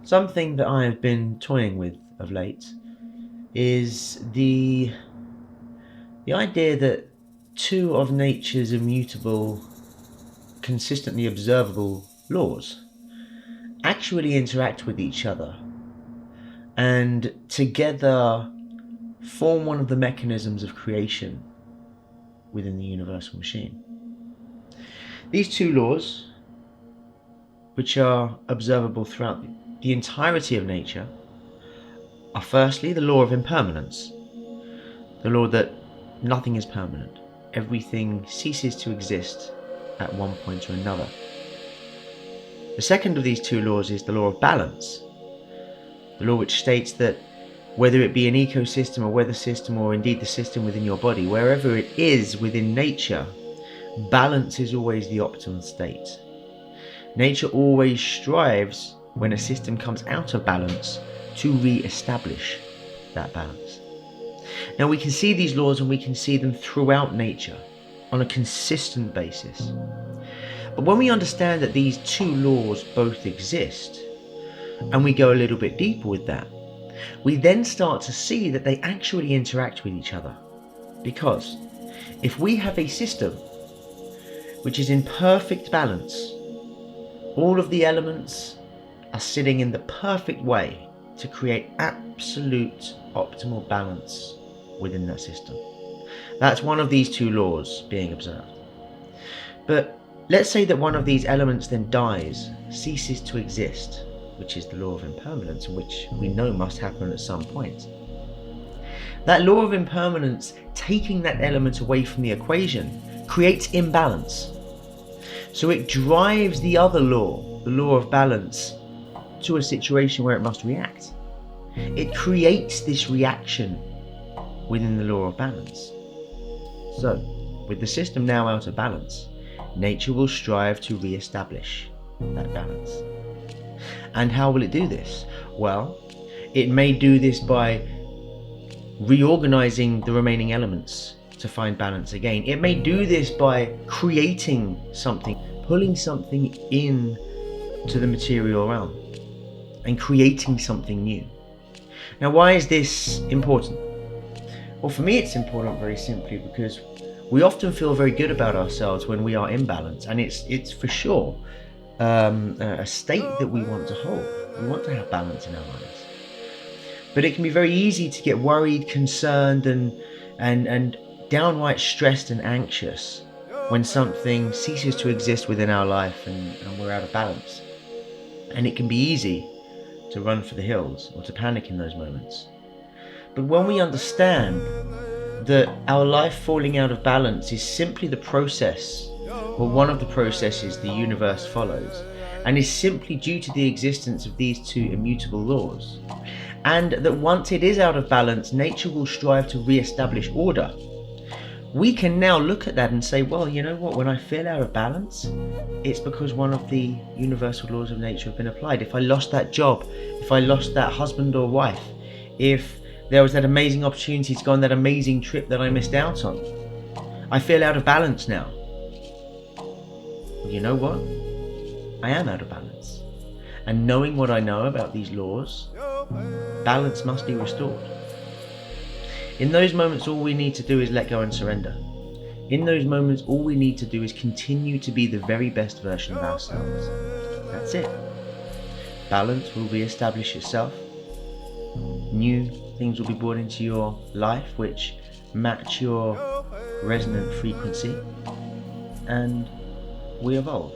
Something that I have been toying with of late is the idea that two of nature's immutable, consistently observable laws actually interact with each other and together form one of the mechanisms of creation within the universal machine. These two laws, which are observable throughout the entirety of nature, are firstly the law of impermanence, the law that nothing is permanent. Everything ceases to exist at one point or another. The second of these two laws is the law of balance, the law which states that whether it be an ecosystem, a weather system, or indeed the system within your body, wherever it is within nature, balance is always the optimal state. Nature always strives, when a system comes out of balance, to re-establish that balance. Now we can see these laws and we can see them throughout nature on a consistent basis. But when we understand that these two laws both exist, and we go a little bit deeper with that, we then start to see that they actually interact with each other. Because if we have a system which is in perfect balance, all of the elements are sitting in the perfect way to create absolute optimal balance within that system. That's one of these two laws being observed. But let's say that one of these elements then dies, ceases to exist, which is the law of impermanence, which we know must happen at some point. That law of impermanence, taking that element away from the equation, creates imbalance. So it drives the other law, the law of balance, to a situation where it must react. It creates this reaction within the law of balance. So, with the system now out of balance, nature will strive to re-establish that balance. And how will it do this? Well, it may do this by reorganizing the remaining elements to find balance again. It may do this by creating something, pulling something in to the material realm and creating something new. Now, why is this important? Well, for me it's important very simply because we often feel very good about ourselves when we are in balance, and it's for sure a state that we want to hold. We want to have balance in our lives. But it can be very easy to get worried, concerned, and downright stressed and anxious when something ceases to exist within our life and we're out of balance. And it can be easy to run for the hills or to panic in those moments. But when we understand that our life falling out of balance is simply the process, or one of the processes the universe follows, and is simply due to the existence of these two immutable laws, and that once it is out of balance, nature will strive to re-establish order, we can now look at that and say, well, you know what, when I feel out of balance, it's because one of the universal laws of nature have been applied. If I lost that job, if I lost that husband or wife, if there was that amazing opportunity to go on that amazing trip that I missed out on, I feel out of balance now. You know what? I am out of balance. And knowing what I know about these laws, balance must be restored. In those moments, all we need to do is let go and surrender. In those moments, all we need to do is continue to be the very best version of ourselves. That's it. Balance will re-establish itself. New things will be brought into your life which match your resonant frequency, and we evolve.